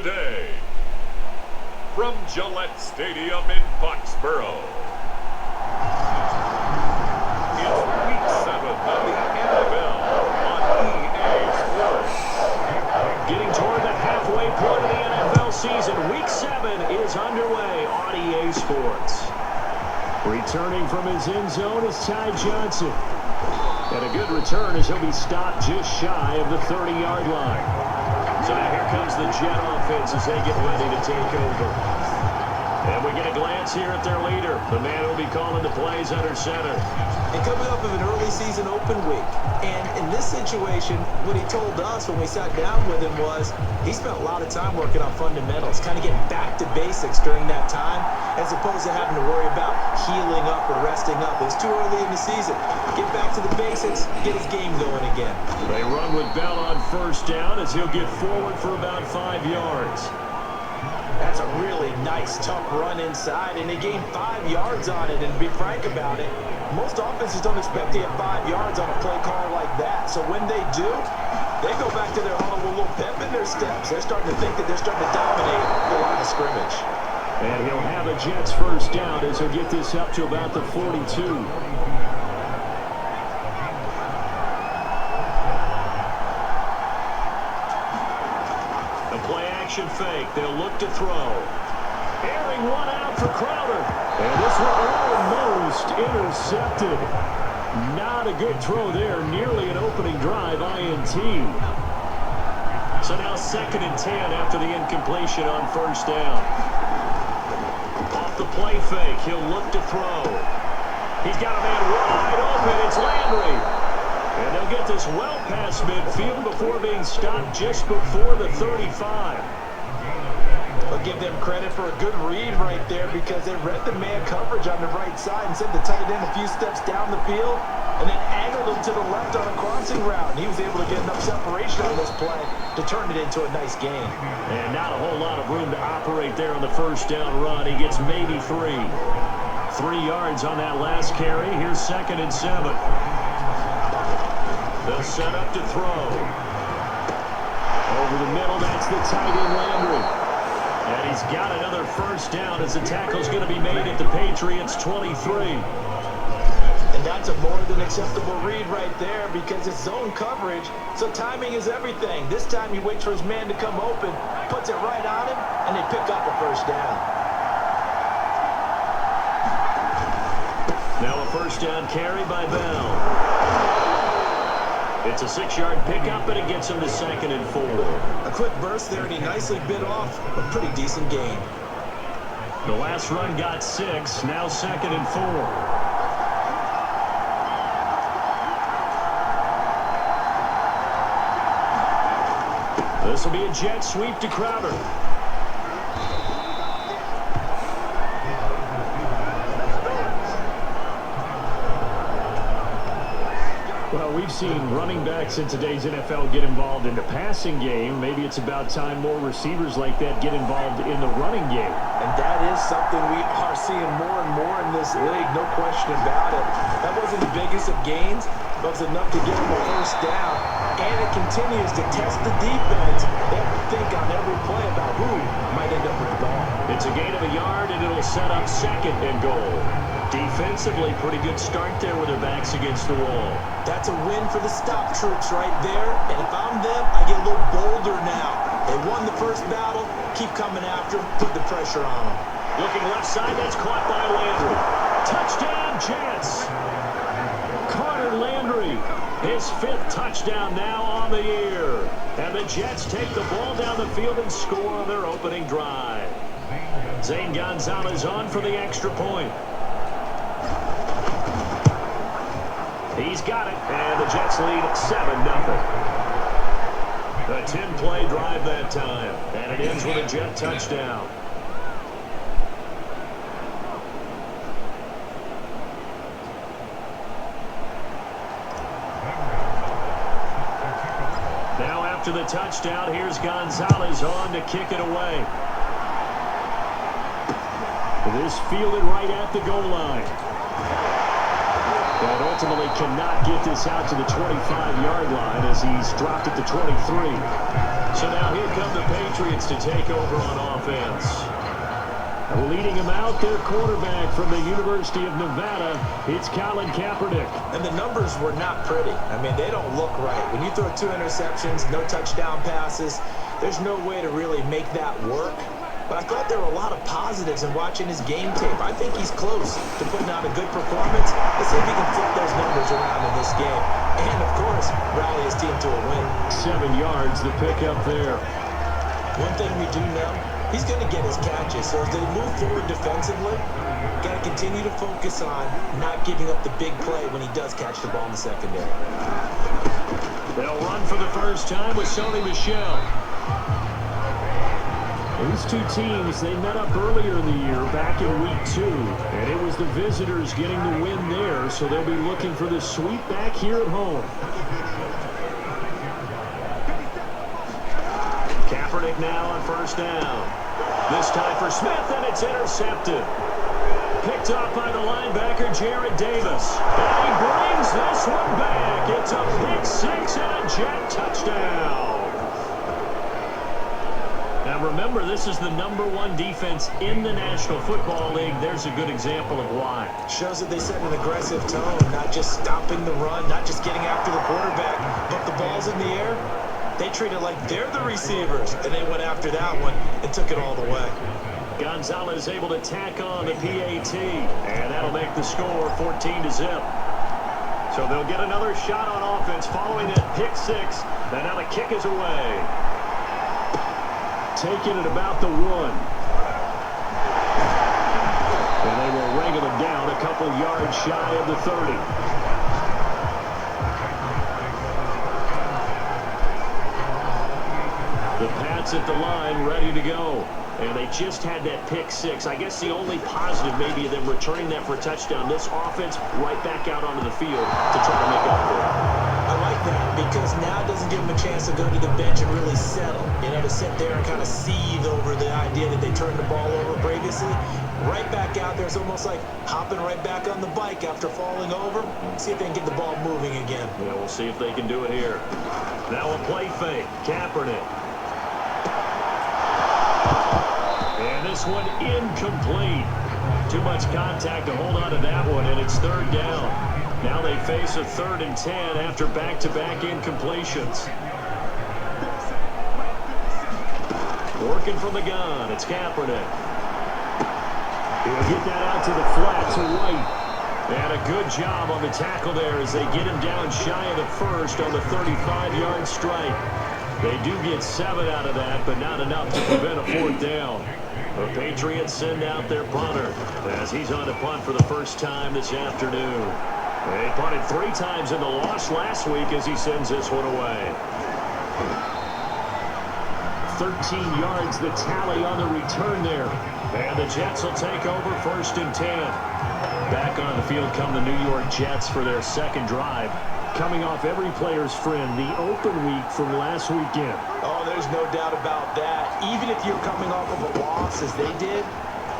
today. From Gillette Stadium in Foxborough, it's Week 7 of the NFL on EA Sports. Getting toward the halfway point of the NFL season, Week 7 is underway on EA Sports. Returning from his end zone is Ty Johnson. And a good return as he'll be stopped just shy of the 30-yard line. So now here comes the Jet offense as they get ready to take over. And we get a glance here at their leader, the man who'll be calling the plays under center. And coming up of an early season open week. And in this situation, what he told us when we sat down with him was he spent a lot of time working on fundamentals, kind of getting back to basics during that time, as opposed to having to worry about healing up or resting up. It's too early in the season. Get back to the basics, get his game going again. They run with Bell on first down as he'll get forward for about 5 yards. That's a really nice, tough run inside, and they gained 5 yards on it. And to be frank about it, most offenses don't expect to get 5 yards on a play call like that. So when they do, they go back to their huddle with a little pep in their steps. They're starting to think that they're starting to dominate the line of scrimmage. And he'll have a Jets first down as he'll get this up to about the 42. Fake. They'll look to throw. Airing one out for Crowder. And this one almost intercepted. Not a good throw there. Nearly an opening drive INT. So now 2nd and 10 after the incompletion on first down. Off the play fake. He'll look to throw. He's got a man wide open. It's Landry. And they'll get this well past midfield before being stopped just before the 35. I'll give them credit for a good read right there because they read the man coverage on the right side and sent the tight end a few steps down the field and then angled him to the left on a crossing route. And he was able to get enough separation on this play to turn it into a nice gain. And not a whole lot of room to operate there on the first down run. He gets maybe 3. 3 yards on that last carry. Here's 2nd and 7. They'll set up to throw. Over the middle, that's the tight end Landry. And he's got another first down as the tackle's going to be made at the Patriots' 23. And that's a more than acceptable read right there because it's zone coverage, so timing is everything. This time he waits for his man to come open, puts it right on him, and they pick up a first down. Now a first down carry by Bell. It's a 6-yard pickup, and it gets him to 2nd and 4. A quick burst there, and he nicely bit off a pretty decent gain. The last run got 6, now 2nd and 4. This will be a jet sweep to Crowder. Well, we've seen running backs in today's NFL get involved in the passing game. Maybe it's about time more receivers like that get involved in the running game. And that is something we are seeing more and more in this league, no question about it. That wasn't the biggest of gains, but it was enough to get him a first down. And it continues to test the defense. They have to think on every play about who might end up with the ball. It's a gain of a yard, and it'll set up 2nd and goal. Defensively, pretty good start there with their backs against the wall. That's a win for the stop troops right there. And if I'm them, I get a little bolder now. They won the first battle. Keep coming after them. Put the pressure on them. Looking left side, that's caught by Landry. Touchdown, Jets. Carter Landry, his 5th touchdown now on the year. And the Jets take the ball down the field and score on their opening drive. Zane Gonzalez on for the extra point. He's got it, and the Jets lead 7-0. A 10-play drive that time, and it ends with a Jet touchdown. Now after the touchdown, here's Gonzalez on to kick it away. This fielded right at the goal line. And ultimately cannot get this out to the 25-yard line as he's dropped it to 23. So now here come the Patriots to take over on offense. Leading him out, their quarterback from the University of Nevada, it's Colin Kaepernick. And the numbers were not pretty. I mean, they don't look right. When you throw 2 interceptions, no touchdown passes, there's no way to really make that work. But I thought there were a lot of positives in watching his game tape. I think he's close to putting out a good performance. Let's see if he can flip those numbers around in this game. And, of course, rally his team to a win. 7 yards, the pickup there. One thing we do know, he's going to get his catches. So as they move forward defensively, got to continue to focus on not giving up the big play when he does catch the ball in the secondary. They'll run for the first time with Sony Michel. These two teams, they met up earlier in the year, back in week 2, and it was the visitors getting the win there, so they'll be looking for the sweep back here at home. Kaepernick now on first down. This time for Smith, and it's intercepted. Picked off by the linebacker, Jarrad Davis. And he brings this one back. It's a pick 6 and a Jet touchdown. Now remember, this is the #1 defense in the National Football League. There's a good example of why. Shows that they set an aggressive tone, not just stopping the run, not just getting after the quarterback, but the ball's in the air. They treat it like they're the receivers, and they went after that one and took it all the way. Gonzalez able to tack on the PAT, and that'll make the score 14-0. So they'll get another shot on offense following that pick 6, and now the kick is away. Taking it about the 1. And they will wrangle him down a couple yards shy of the 30. The Pats at the line ready to go. And they just had that pick 6. I guess the only positive maybe of them returning that for a touchdown. This offense right back out onto the field to try to make up for it. I like that because now it doesn't give them a chance to go to the bench and really settle. You know, to sit there and kind of seethe over the idea that they turned the ball over previously. Right back out there. It's almost like hopping right back on the bike after falling over. See if they can get the ball moving again. Yeah, we'll see if they can do it here. Now a play fake. Kaepernick. And this one incomplete. Too much contact to hold on to that one, and it's 3rd down. Now they face a 3rd and 10 after back-to-back incompletions. Working from the gun, it's Kaepernick. He'll get that out to the flat to White. And a good job on the tackle there as they get him down shy of the 1st on the 35-yard strike. They do get 7 out of that, but not enough to prevent a 4th down. The Patriots send out their punter as he's on to punt for the first time this afternoon. They punted 3 times in the loss last week as he sends this one away. 13 yards the tally on the return there. And the Jets will take over 1st and 10. Back on the field come the New York Jets for their 2nd drive. Coming off every player's friend, the open week from last weekend. Oh, there's no doubt about that. Even if you're coming off of a loss as they did,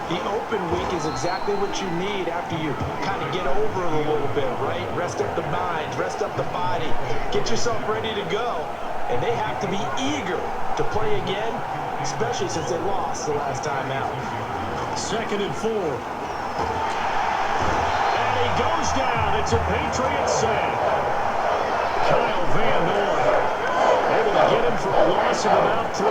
the open week is exactly what you need after you kind of get over it a little bit, right? Rest up the mind, rest up the body, get yourself ready to go. And they have to be eager to play again, especially since they lost the last time out. 2nd and 4. And he goes down. It's a Patriots sack. Kyle Van Noy able to get him for a loss of about 3.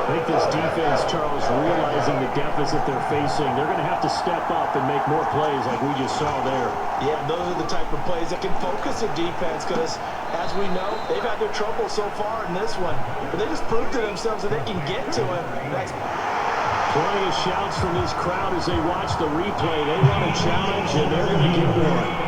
I think this defense, Charles, realizing the deficit they're facing, they're going to have to step up and make more plays like we just saw there. Yeah, those are the type of plays that can focus a defense because, as we know, they've had their trouble so far in this one. But they just proved to themselves that they can get to him. That's plenty of shouts from this crowd as they watch the replay. They want a challenge, and they're going to get one.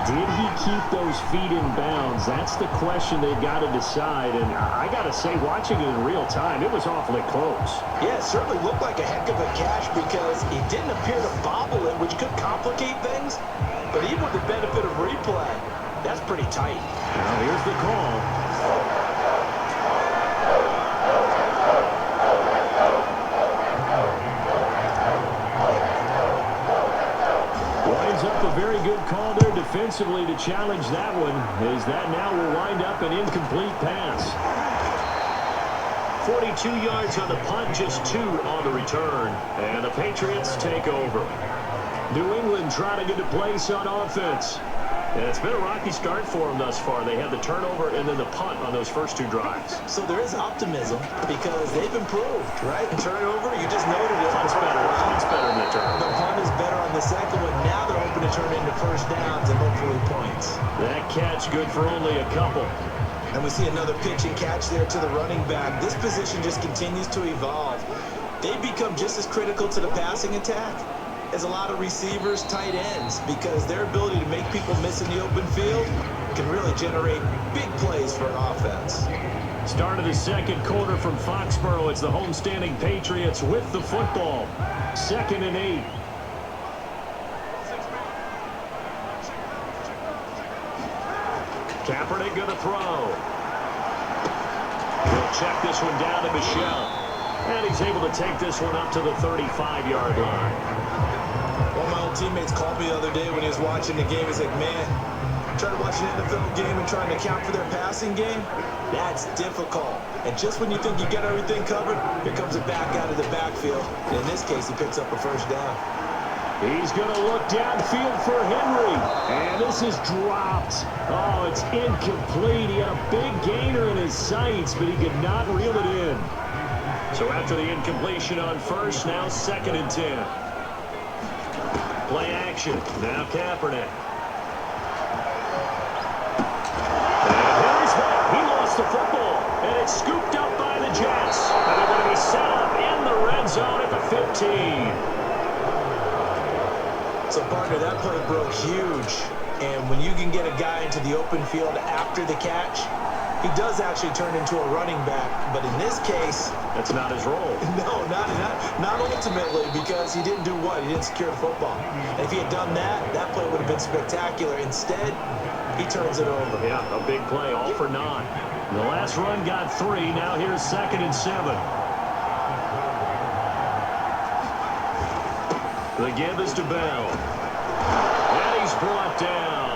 Did he keep those feet in bounds? That's the question they've got to decide. And I got to say, watching it in real time, it was awfully close. Yeah, it certainly looked like a heck of a catch because he didn't appear to bobble it, which could complicate things. But even with the benefit of replay, that's pretty tight. Now here's the call. brings up a very good call there defensively to challenge that one, as that now will wind up an incomplete pass. 42 yards on the punt, just 2 on the return. And the Patriots take over. New England trying to get a place on offense. And it's been a rocky start for them thus far. They had the turnover and then the punt on those first 2 drives. So there is optimism because they've improved, right? Turnover, you just noted it. Punt's better. Punt's better than the turnover. The punt is better on the second one. Now they're hoping to turn into first downs and hopefully points. That catch good for only a couple. And we see another pitch and catch there to the running back. This position just continues to evolve. They become just as critical to the passing attack as a lot of receivers, tight ends, because their ability to make people miss in the open field can really generate big plays for an offense. Start of the second quarter from Foxborough. It's the homestanding Patriots with the football. 2nd and 8. Kaepernick going to throw. He'll check this one down to Michelle. And he's able to take this one up to the 35-yard line. One of my old teammates called me the other day when he was watching the game. He's like, man, trying to watch an NFL game and trying to account for their passing game, that's difficult. And just when you think you get everything covered, here comes it back out of the backfield. And in this case, he picks up a first down. He's going to look downfield for Henry. And this is dropped. Oh, it's incomplete. He had a big gainer in his sights, but he could not reel it in. So after the incompletion on first, now 2nd and 10. Play action. Now Kaepernick. And Henry's hit. He lost the football. And it's scooped up by the Jets. And they're going to be set up in the red zone at the 15. So, partner, that play broke huge. And when you can get a guy into the open field after the catch, he does actually turn into a running back. But in this case, that's not his role. No, not ultimately, because he didn't do what? He didn't secure the football. And if he had done that, that play would have been spectacular. Instead, he turns it over. Yeah, a big play, all for naught. The last run got 3. Now here's 2nd and 7. The give is to Bell. And he's brought down.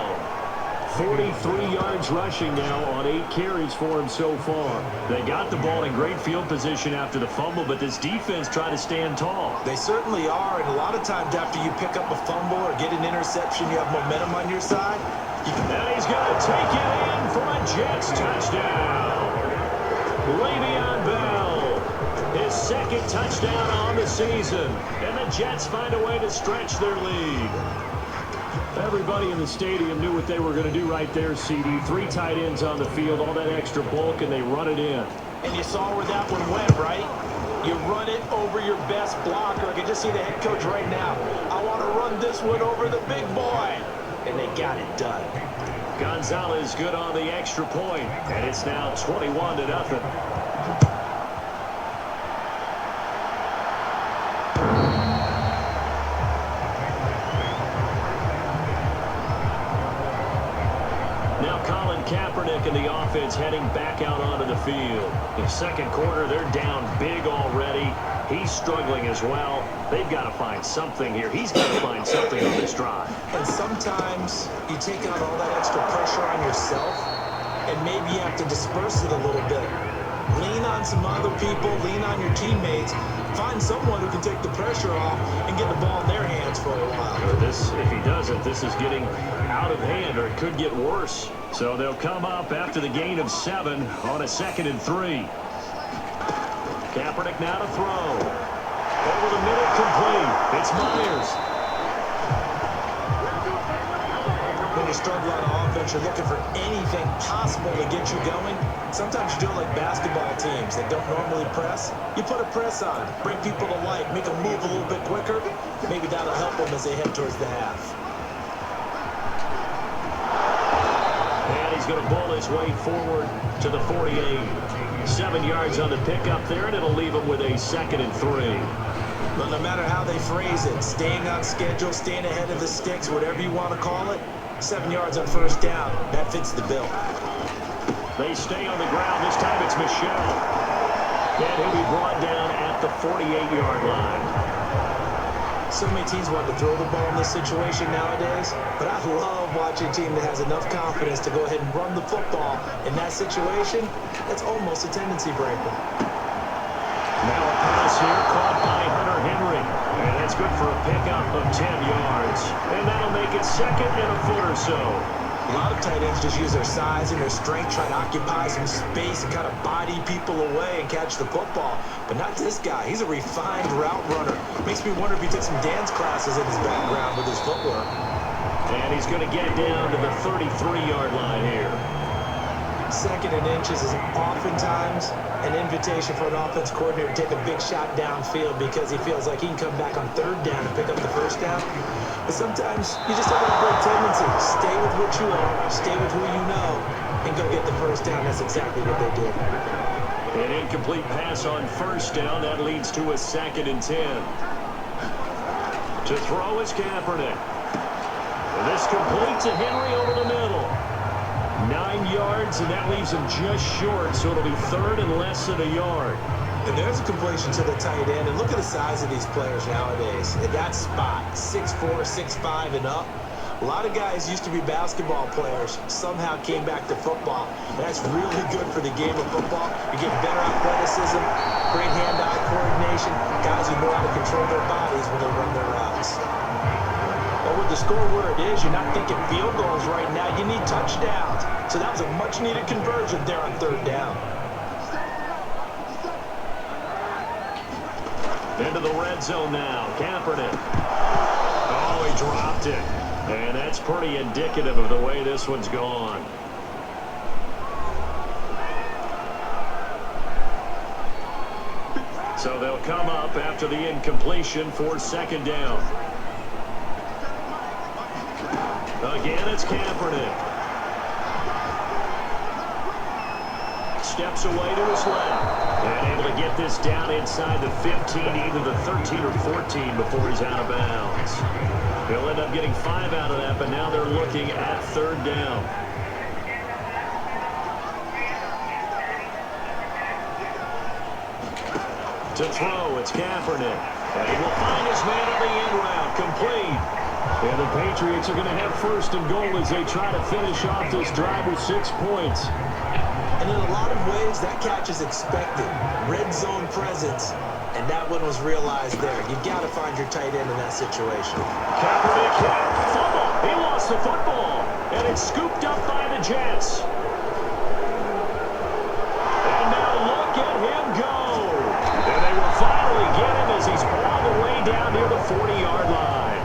43 yards rushing now on 8 carries for him so far. They got the ball in great field position after the fumble, but this defense tried to stand tall. They certainly are, and a lot of times after you pick up a fumble or get an interception, you have momentum on your side. And he's going to take it in for a Jets touchdown. Le'Veon Bell, his 2nd touchdown on the season, and the Jets find a way to stretch their lead. Everybody in the stadium knew what they were going to do right there, CD. 3 tight ends on the field, all that extra bulk, and they run it in. And you saw where that one went, right? You run it over your best blocker. I can just see the head coach right now. I want to run this one over the big boy. And they got it done. Gonzalez good on the extra point, and it's now 21-0. Kaepernick and the offense heading back out onto the field. In second quarter, they're down big already. He's struggling as well. They've got to find something here. He's got to find something on this drive. And sometimes you take out all that extra pressure on yourself, and maybe you have to disperse it a little bit. Lean on some other people, lean on your teammates. Find someone who can take the pressure off and get the ball in their hands for a while. If he doesn't, this is getting out of hand, or it could get worse. So they'll come up after the gain of 7 on a 2nd and 3. Kaepernick now to throw. Over the middle, complete. It's Myers. When you struggle on offense, you're looking for anything possible to get you going. Sometimes you do it like basketball teams that don't normally press. You put a press on, bring people to life, make them move a little bit quicker. Maybe that'll help them as they head towards the half. And he's going to bowl his way forward to the 48. 7 yards on the pickup there, and it'll leave him with a 2nd and 3. But no matter how they phrase it, staying on schedule, staying ahead of the sticks, whatever you want to call it, 7 yards on first down, that fits the bill. They stay on the ground. This time it's Michelle. And he'll be brought down at the 48-yard line. So many teams want to throw the ball in this situation nowadays, but I love watching a team that has enough confidence to go ahead and run the football. In that situation, that's almost a tendency breaker. Now a pass here caught by Hunter Henry. And that's good for a pickup of 10 yards. And that'll make it second and a foot or so. A lot of tight ends just use their size and their strength, try to occupy some space and kind of body people away and catch the football. But not this guy. He's a refined route runner. Makes me wonder if he took some dance classes in his background with his footwork. And he's going to get it down to the 33-yard line here. Second and inches is oftentimes an invitation for an offense coordinator to take a big shot downfield because he feels like he can come back on third down and pick up the first down. But sometimes you just have a great tendency. Stay with what you are, stay with who you know, and go get the first down. That's exactly what they did. An incomplete pass on first down. That leads to a 2nd and 10. To throw is Kaepernick. This complete to Henry over the middle. 9 yards, and that leaves him just short, so it'll be third and less than a yard. And there's a completion to the tight end. And look at the size of these players nowadays. At that spot, 6'4", 6'5", and up. A lot of guys used to be basketball players, somehow came back to football. And that's really good for the game of football. You get better athleticism, great hand-eye coordination, guys who know how to control their bodies when they run their routes. But with the score where it is, you're not thinking field goals right now. You need touchdowns. So that was a much-needed conversion there on third down. Into the red zone now. Kaepernick. Oh, he dropped it. And that's pretty indicative of the way this one's gone. So they'll come up after the incompletion for second down. Again, it's Kaepernick. Steps away to his left. And able to get this down inside the 15, either the 13 or 14 before he's out of bounds. He'll end up getting 5 out of that, but now they're looking at third down. To throw, it's Kaepernick. And he will find his man on the end route, complete. And the Patriots are going to have first and goal as they try to finish off this drive with 6 points. And in a lot of ways, that catch is expected. Red zone presence. And that one was realized there. You've got to find your tight end in that situation. Kaepernick hit. Fumble. He lost the football. And it's scooped up by the Jets. And now look at him go. And they will finally get him as he's all the way down near the 40-yard line.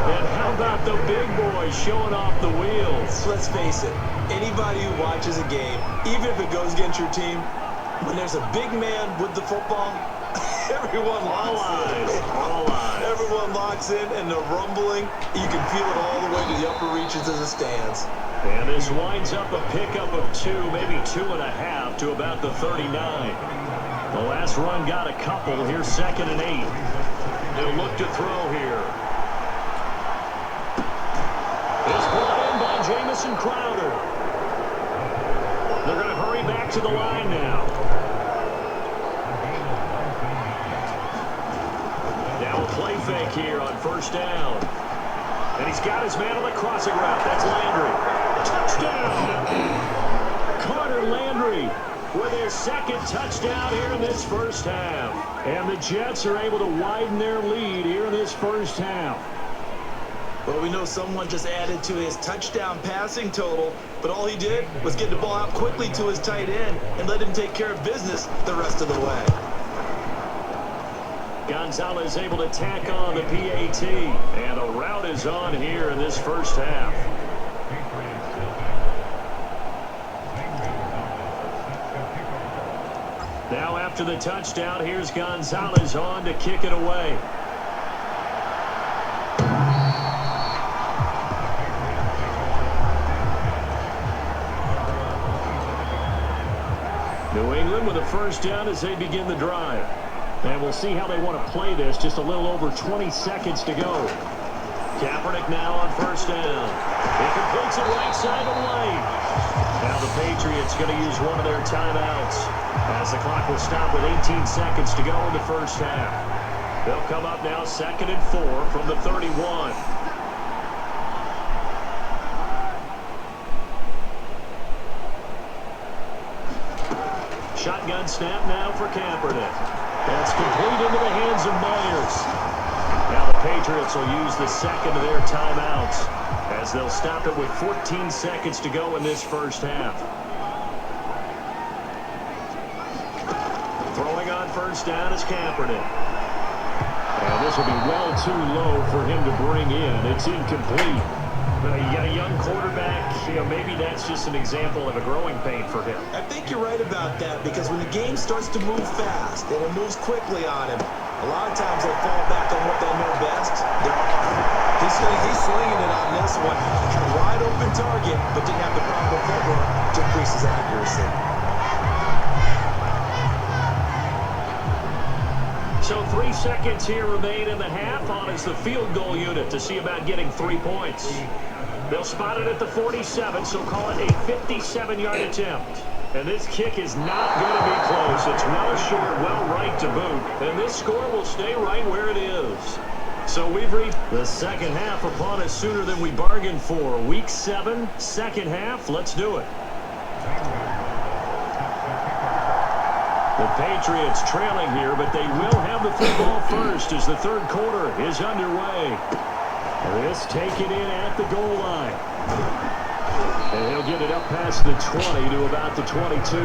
And how about the big boy showing off the wheels? Let's face it, anybody who watches a game, even if it goes against your team, when there's a big man with the football, everyone locks in. All eyes. Everyone locks in, and the rumbling, you can feel it all the way to the upper reaches of the stands. And this winds up a pickup of 2, maybe 2.5 to about the 39. The last run got a couple. Here's 2nd and 8. They'll look to throw here. It's brought in by Jamison Crowder. They're going to hurry back to the line now. Now a play fake here on first down. And he's got his man on the crossing route. That's Landry. Touchdown! Carter Landry with his 2nd touchdown here in this first half. And the Jets are able to widen their lead here in this first half. Well, we know someone just added to his touchdown passing total, but all he did was get the ball out quickly to his tight end and let him take care of business the rest of the way. Gonzalez able to tack on the PAT, and a route is on here in this first half. Now after the touchdown, here's Gonzalez on to kick it away. New England with a first down as they begin the drive. And we'll see how they want to play this. Just a little over 20 seconds to go. Kaepernick now on first down. He completes it right side of the lane. Now the Patriots going to use one of their timeouts as the clock will stop with 18 seconds to go in the first half. They'll come up now 2nd and 4 from the 31. Shotgun snap now for Kaepernick. That's complete into the hands of Myers. Now the Patriots will use the second of their timeouts as they'll stop it with 14 seconds to go in this first half. Throwing on first down is Kaepernick. And this will be well too low for him to bring in. It's incomplete. You got a young quarterback, maybe that's just an example of a growing pain for him. I think you're right about that, because when the game starts to move fast and it moves quickly on him, a lot of times they fall back on what they know best. They're off. He's slinging it on this one. Had a wide open target, but didn't have the proper footwork to increase his accuracy. So 3 seconds here remain in the half. On is the field goal unit to see about getting 3 points. They'll spot it at the 47, so call it a 57-yard attempt. And this kick is not going to be close. It's well short, well right to boot. And this score will stay right where it is. So we've reached the second half upon us sooner than we bargained for. Week 7, second half. Let's do it. The Patriots trailing here, but they will have the football first as the third quarter is underway. This taken in at the goal line. And he'll get it up past the 20 to about the 22.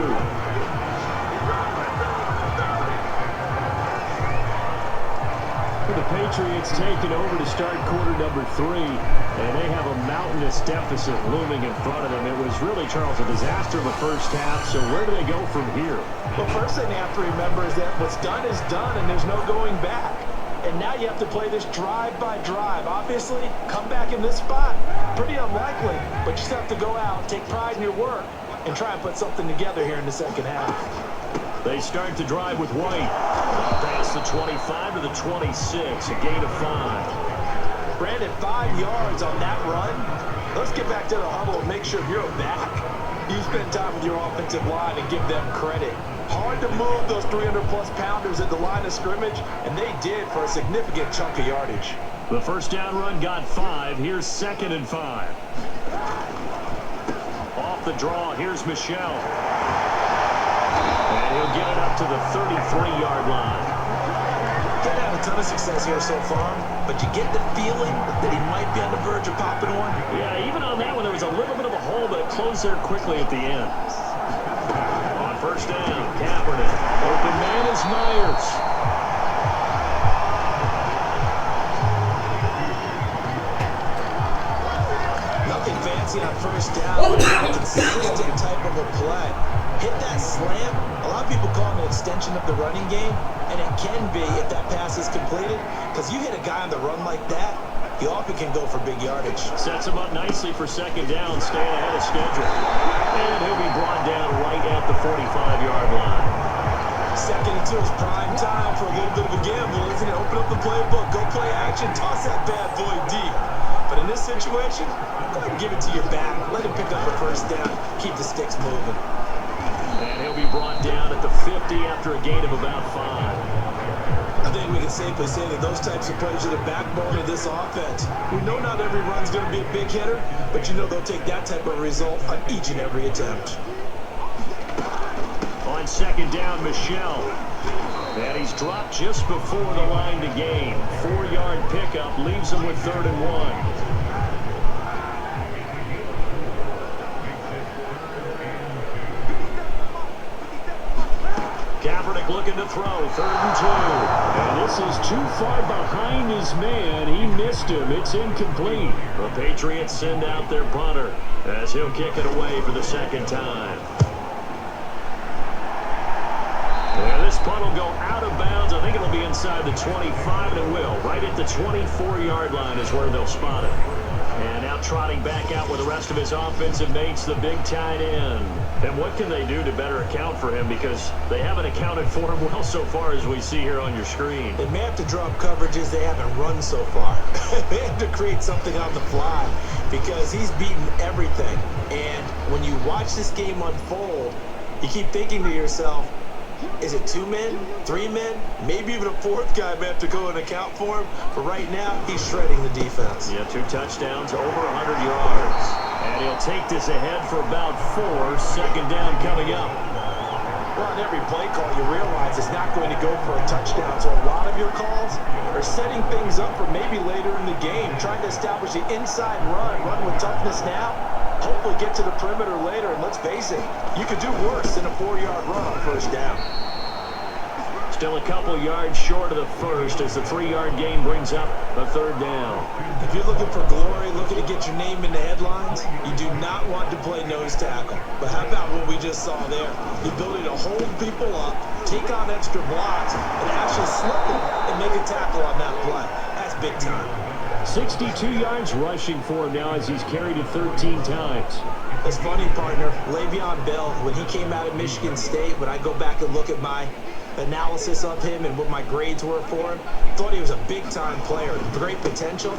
The Patriots taking over to start quarter number 3, and they have a mountainous deficit looming in front of them. It was really, Charles, a disaster in the first half, so where do they go from here? Well, first thing they have to remember is that what's done is done, and there's no going back. And now you have to play this drive by drive. Obviously, come back in this spot, pretty unlikely, but you just have to go out, take pride in your work, and try and put something together here in the second half. They start to drive with White. Past the 25 to the 26, a gain of 5. Brandon, 5 yards on that run. Let's get back to the huddle and make sure you're back. You spend time with your offensive line and give them credit. Hard to move those 300-plus pounders at the line of scrimmage, and they did for a significant chunk of yardage. The first down run got 5. Here's 2nd and 5. Off the draw, here's Michel. And he'll get it up to the 33-yard line. Didn't have a ton of success here so far, but you get the feeling that he might be on the verge of popping one. Yeah, even on that one, there was a little bit of a hole, but it closed there quickly at the end. On first down, Kaepernick. Open man is Myers. Nothing fancy on first down, but a consistent type of a play. Hit that slam. A lot of people call it an extension of the running game, and it can be if that pass is completed, because you hit a guy on the run like that, he often can go for big yardage. Sets him up nicely for second down, staying ahead of schedule. And he'll be brought down right at the 45-yard line. 2nd and 2 is prime time for a little bit of a gamble, isn't it? Open up the playbook, go play action, toss that bad boy deep. But in this situation, go ahead and give it to your back. Let him pick up the first down, keep the sticks moving. And he'll be brought down at the 50 after a gain of about 5. I think we can safely say that those types of plays are the backbone of this offense. We know not every run's going to be a big hitter, but you know they'll take that type of result on each and every attempt. On second down, Michel. And he's dropped just before the line to gain. 4-yard pickup leaves him with 3rd and 1. Kaepernick looking to throw, 3rd and 2. And this is too far behind his man. He missed him. It's incomplete. The Patriots send out their punter as he'll kick it away for the second time. And this punt will go out of bounds. I think it'll be inside the 25, and it will. Right at the 24-yard line is where they'll spot it. And now trotting back out with the rest of his offensive mates, the big tight end. And what can they do to better account for him? Because they haven't accounted for him well so far, as we see here on your screen. They may have to drop coverages they haven't run so far. They have to create something on the fly because he's beaten everything. And when you watch this game unfold, you keep thinking to yourself, Is it 2 men, 3 men, maybe even a 4th guy may have to go and account for him? But right now, he's shredding the defense. Yeah, 2 touchdowns, over 100 yards. And he'll take this ahead for about 4. Second down coming up. Well, on every play call, you realize it's not going to go for a touchdown. So a lot of your calls are setting things up for maybe later in the game, trying to establish the inside run with toughness now. Hopefully get to the perimeter later, and let's face it, you could do worse than a 4-yard run on first down. Still a couple yards short of the first as the 3-yard gain brings up a third down. If you're looking for glory, looking to get your name in the headlines, you do not want to play nose tackle. But how about what we just saw there? The ability to hold people up, take on extra blocks, and actually slip them and make a tackle on that play. That's big time. 62 yards rushing for him now as he's carried it 13 times. It's funny, partner. Le'Veon Bell, when he came out of Michigan State, when I go back and look at my analysis of him and what my grades were for him, thought he was a big-time player, great potential,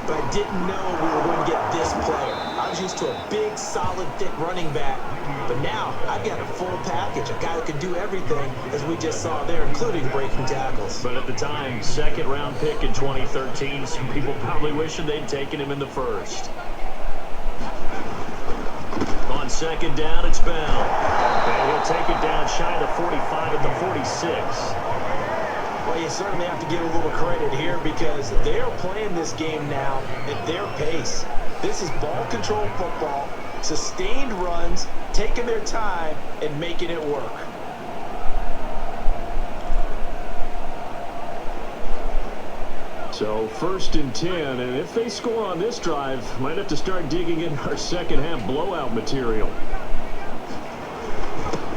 but I didn't know we were going to get this player. I was used to a big, solid, thick running back, but now I've got a full package, a guy who can do everything, as we just saw there, including breaking tackles. But at the time, second-round pick in 2013, some people probably wishing they'd taken him in the first. On second down, it's Bell. And he'll take it down shy of the 45 at the 46. Well, you certainly have to give a little credit here because they are playing this game now at their pace. This is ball control football, sustained runs, taking their time, and making it work. So first and 10, and if they score on this drive, might have to start digging in our second half blowout material.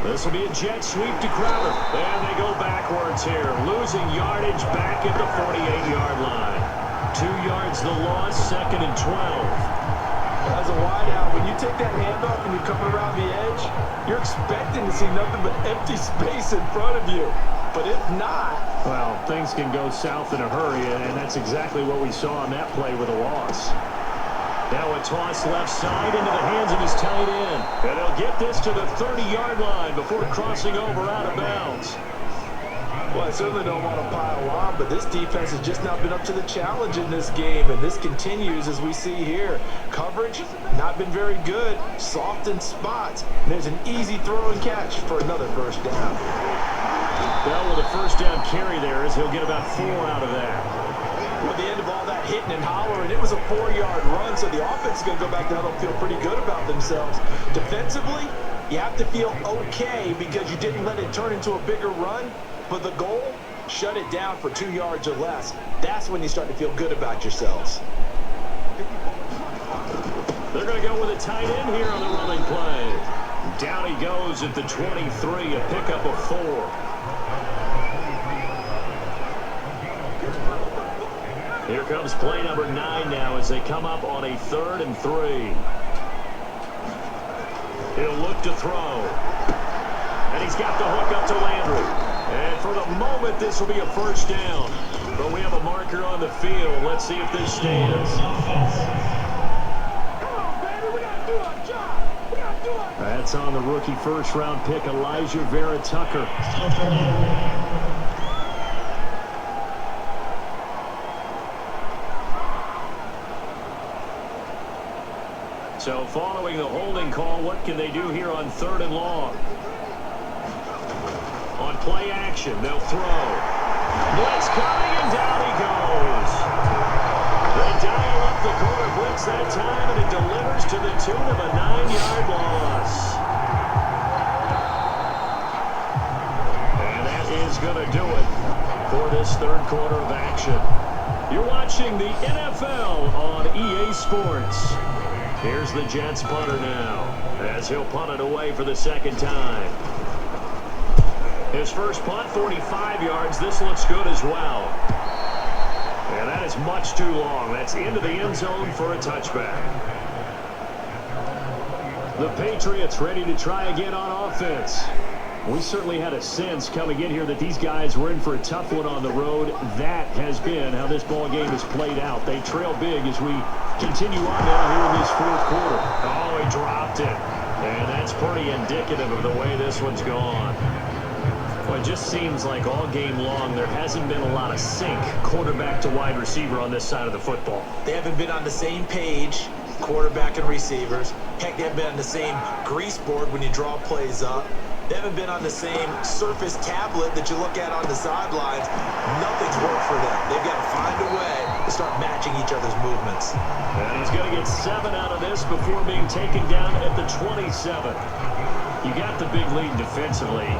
This will be a jet sweep to Crowder. And they go backwards here, losing yardage back at the 48-yard line. 2 yards the loss, second and 12. As a wideout, when you take that handoff and you're coming around the edge, you're expecting to see nothing but empty space in front of you. But if not... Well, things can go south in a hurry, and that's exactly what we saw on that play with a loss. Now a toss left side into the hands of his tight end. And they'll get this to the 30-yard line before crossing over out of bounds. Well, I certainly don't want to pile on, but this defense has just not been up to the challenge in this game, and this continues as we see here. Coverage, not been very good, soft in spots. And there's an easy throw and catch for another first down. Bell with a first down carry there as he'll get about 4 out of that. Well, at the end of all that hitting and hollering, it was a 4-yard run, so the offense is going to go back down and feel pretty good about themselves. Defensively, you have to feel okay because you didn't let it turn into a bigger run. But the goal, shut it down for 2 yards or less. That's when you start to feel good about yourselves. They're going to go with a tight end here on the running play. Down he goes at the 23, a pickup of 4. Here comes play number 9 now as they come up on a 3rd and 3. He'll look to throw. And he's got the hook up to Landry. And for the moment, this will be a first down. But we have a marker on the field. Let's see if this stands. Come on, baby, we got to do our job. We got to do our job. That's on the rookie first-round pick, Elijah Vera Tucker. So following the holding call, what can they do here on 3rd and long? On play action, they'll throw. Blitz coming, and down he goes. They dial up the corner blitz that time, and it delivers to the tune of a 9-yard loss. And that is going to do it for this 3rd quarter of action. You're watching the NFL on EA Sports. Here's the Jets punter now, as he'll punt it away for the 2nd time. His first punt, 45 yards. This looks good as well. And that is much too long. That's into the end zone for a touchback. The Patriots ready to try again on offense. We certainly had a sense coming in here that these guys were in for a tough one on the road. That has been how this ball game has played out. They trail big as we continue on now here in this 4th quarter. Oh, he dropped it. And that's pretty indicative of the way this one's gone. Well, it just seems like all game long there hasn't been a lot of sync quarterback to wide receiver on this side of the football. They haven't been on the same page, quarterback and receivers. Heck, they haven't been on the same grease board when you draw plays up. They haven't been on the same Surface tablet that you look at on the sidelines. Nothing's worked for them. They've got to find a way to start matching each other's movements. And he's going to get 7 out of this before being taken down at the 27. You got the big lead defensively.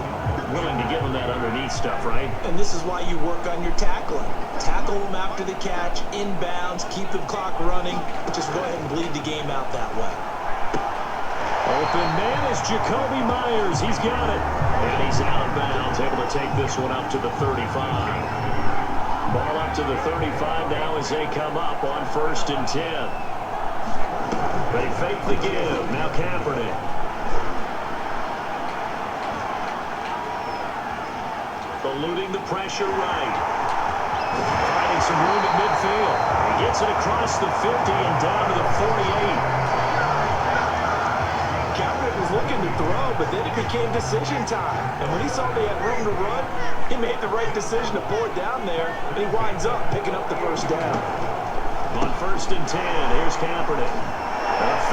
Willing to give them that underneath stuff, right? And this is why you work on your tackling. Tackle them after the catch, inbounds, keep the clock running. Just go ahead and bleed the game out that way. Open man is Jacoby Myers. He's got it. And he's out of bounds, able to take this one up to the 35. Ball up to the 35 now as they come up on 1st and 10. They fake the give. Now Kaepernick. Eluding the pressure right. Finding some room at midfield. He gets it across the 50 and down to the 48. Kaepernick was looking to throw, but then it became decision time. And when he saw they had room to run, he made the right decision to pull it down there, and he winds up picking up the first down. On 1st and 10, here's Kaepernick.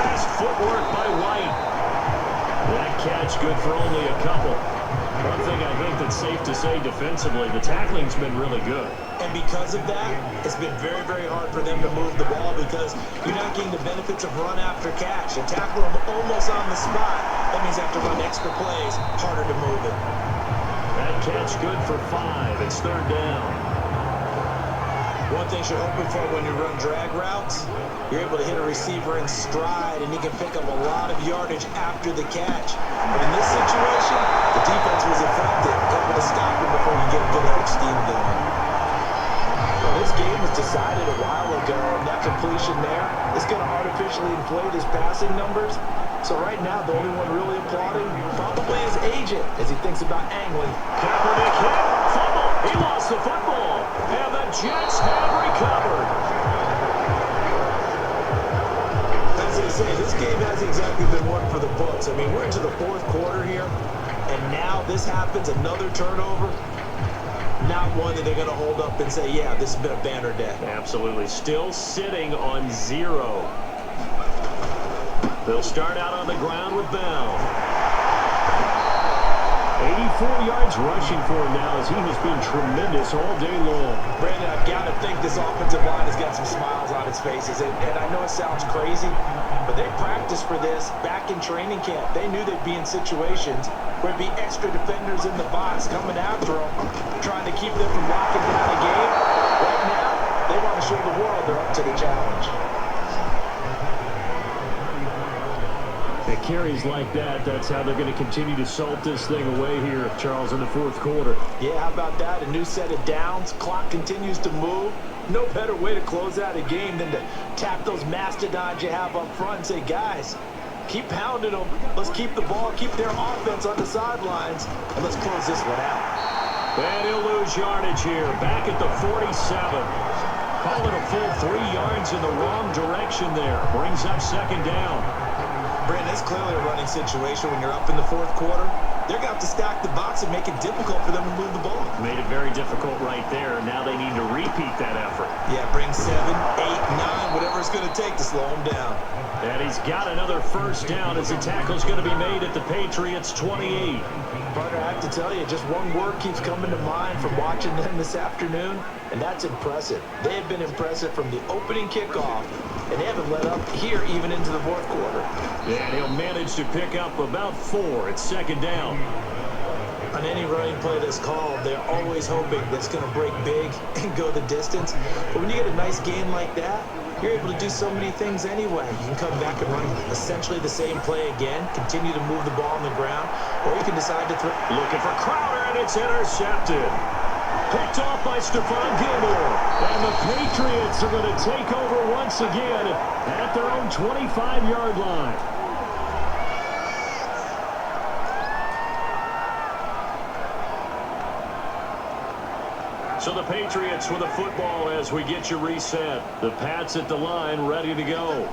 Fast footwork by White. That catch good for only a couple. One thing I think that's safe to say defensively, the tackling's been really good. And because of that, it's been very, very hard for them to move the ball because you're not getting the benefits of run after catch. And tackle them almost on the spot, that means they have to run extra plays, harder to move it. That catch good for 5. It's 3rd down. One thing you're hoping for when you run drag routes, you're able to hit a receiver in stride, and he can pick up a lot of yardage after the catch. But in this situation, the defense was effective, able to stop him before you get a good head of steam going. Well, this game was decided a while ago, and that completion there is going to artificially inflate his passing numbers. So right now, the only one really applauding probably his agent as he thinks about angling. Kaepernick hit. Fumble. He lost the football. And the Jets have recovered. As they say, this game hasn't exactly been one for the books. I mean, we're into the 4th quarter here, and now this happens, another turnover. Not one that they're going to hold up and say, yeah, this has been a banner day. Absolutely. Still sitting on 0. They'll start out on the ground with Bell. 84 yards rushing for him now as he has been tremendous all day long. Brandon, I've got to think this offensive line has got some smiles on its faces. And I know it sounds crazy, but they practiced for this back in training camp. They knew they'd be in situations where there'd be extra defenders in the box coming after them, trying to keep them from locking down the game. Right now, they want to show the world they're up to the challenge. At carries like that, that's how they're going to continue to salt this thing away here, Charles, in the 4th quarter. Yeah, how about that? A new set of downs. Clock continues to move. No better way to close out a game than to tap those mastodons you have up front and say, guys, keep pounding them. Let's keep the ball, keep their offense on the sidelines, and let's close this one out. And he'll lose yardage here. Back at the 47. Call it a full 3 yards in the wrong direction there. Brings up 2nd down. Brandon, it's clearly a running situation when you're up in the 4th quarter. They're going to have to stack the box and make it difficult for them to move the ball. Made it very difficult right there. Now they need to repeat that effort. Yeah, bring 7, 8, 9, whatever it's going to take to slow them down. And he's got another 1st down as the tackle's going to be made at the Patriots' 28. Partner, I have to tell you, just one word keeps coming to mind from watching them this afternoon, and that's impressive. They have been impressive from the opening kickoff, and they haven't let up here even into the 4th quarter. And he'll manage to pick up about 4 at 2nd down. On any running play that's called, they're always hoping that's going to break big and go the distance. But when you get a nice game like that, you're able to do so many things anyway. You can come back and run essentially the same play again, continue to move the ball on the ground, or you can decide to throw. Looking for Crowder, and it's intercepted. Picked off by Stephon Gilmore. And the Patriots are going to take over once again at their own 25-yard line. So the Patriots with a football as we get you reset. The Pats at the line ready to go.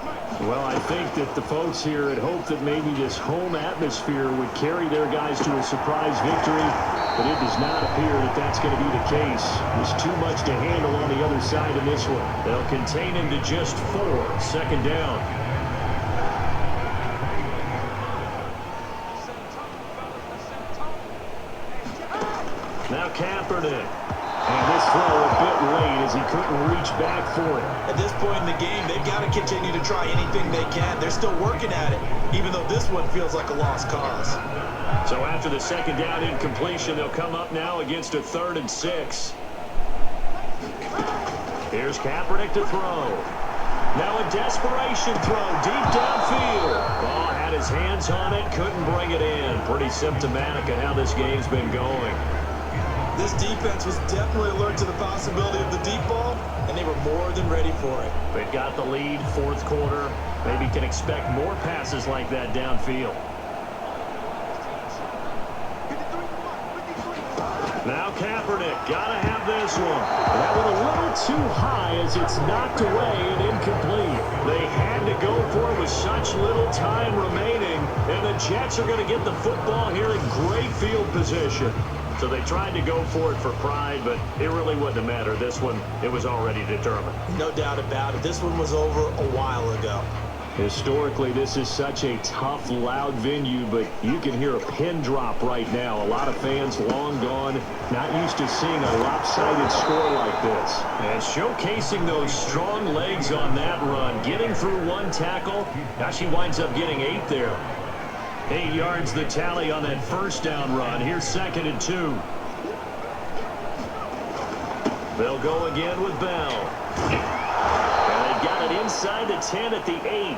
Well, I think that the folks here had hoped that maybe this home atmosphere would carry their guys to a surprise victory, but it does not appear that that's going to be the case. There's too much to handle on the other side in this one. They'll contain him to just 4. Second down. Now Kaepernick. And this throw a bit late as he couldn't reach back for it. At this point in the game, they've got to continue to try anything they can. They're still working at it, even though this one feels like a lost cause. So after the second down incompletion, they'll come up now against a 3rd and 6. Here's Kaepernick to throw. Now a desperation throw deep downfield. Ball had his hands on it, couldn't bring it in. Pretty symptomatic of how this game's been going. This defense was definitely alert to the possibility of the deep ball, and they were more than ready for it. They've got the lead, 4th quarter. Maybe can expect more passes like that downfield. Now Kaepernick, gotta have this one. That one a little too high as it's knocked away and incomplete. They had to go for it with such little time remaining, and the Jets are going to get the football here in great field position. So they tried to go for it for pride, but it really wouldn't have mattered. This one, it was already determined. No doubt about it. This one was over a while ago. Historically, this is such a tough, loud venue, but you can hear a pin drop right now. A lot of fans long gone, not used to seeing a lopsided score like this. And showcasing those strong legs on that run, getting through 1 tackle. Now she winds up getting 8 there. 8 yards the tally on that first down run. Here's 2nd and 2. They'll go again with Bell. And they've got it inside the 10 at the 8.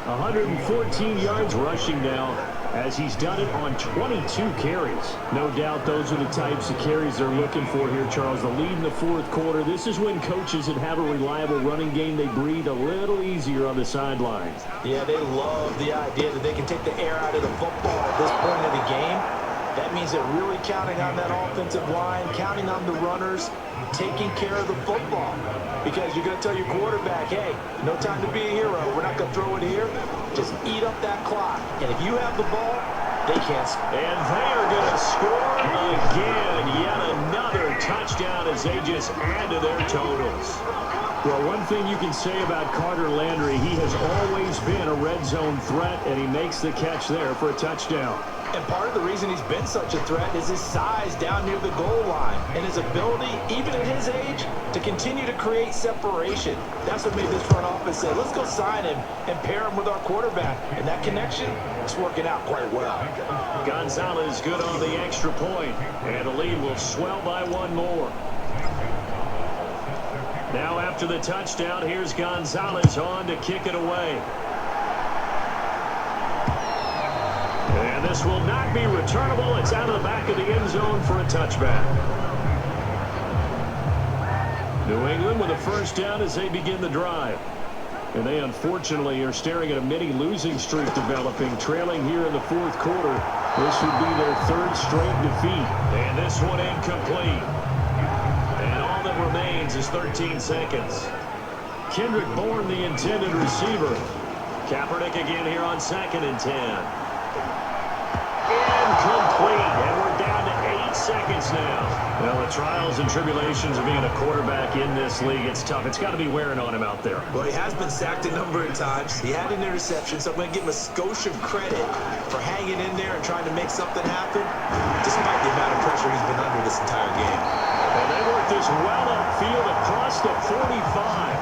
114 yards rushing now as he's done it on 22 carries. No doubt those are the types of carries they're looking for here, Charles. The lead in the 4th quarter. This is when coaches that have a reliable running game, they breathe a little easier on the sidelines. Yeah, they love the idea that they can take the air out of the football at this point of the game. That means they're really counting on that offensive line, counting on the runners, taking care of the football. Because you're going to tell your quarterback, hey, no time to be a hero. We're not going to throw it here. Just eat up that clock. And if you have the ball, they can't score. And they are going to score again. Yet another touchdown as they just add to their totals. Well, one thing you can say about Carter Landry, he has always been a red zone threat, and he makes the catch there for a touchdown. And part of the reason he's been such a threat is his size down near the goal line and his ability, even at his age, to continue to create separation. That's what made this front office say, let's go sign him and pair him with our quarterback. And that connection is working out quite well. Gonzalez good on the extra point, and the lead will swell by 1 more. Now after the touchdown, here's Gonzalez on to kick it away. And this will not be returnable. It's out of the back of the end zone for a touchback. New England with a first down as they begin the drive. And they unfortunately are staring at a mini losing streak developing, trailing here in the 4th quarter. This would be their 3rd straight defeat. And this one incomplete. And all that remains is 13 seconds. Kendrick Bourne, the intended receiver. Kaepernick again here on 2nd and 10. Incomplete, and we're down to 8 seconds now. Well, the trials and tribulations of being a quarterback in this league, it's tough. It's got to be wearing on him out there. Well, he has been sacked a number of times. He had an interception, so I'm going to give him a skosh of credit for hanging in there and trying to make something happen, despite the amount of pressure he's been under this entire game. And they work this well upfield across the 45.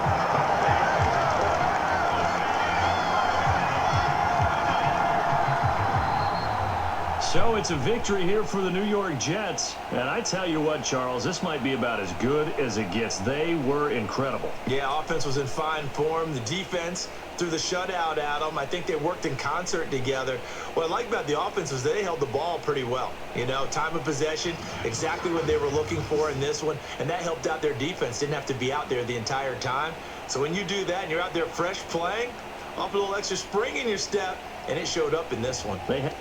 So it's a victory here for the New York Jets. And I tell you what, Charles, this might be about as good as it gets. They were incredible. Yeah, offense was in fine form. The defense threw the shutout at them. I think they worked in concert together. What I like about the offense was they held the ball pretty well. You know, time of possession, exactly what they were looking for in this one. And that helped out their defense. Didn't have to be out there the entire time. So when you do that and you're out there fresh playing, off a little extra spring in your step, and it showed up in this one. They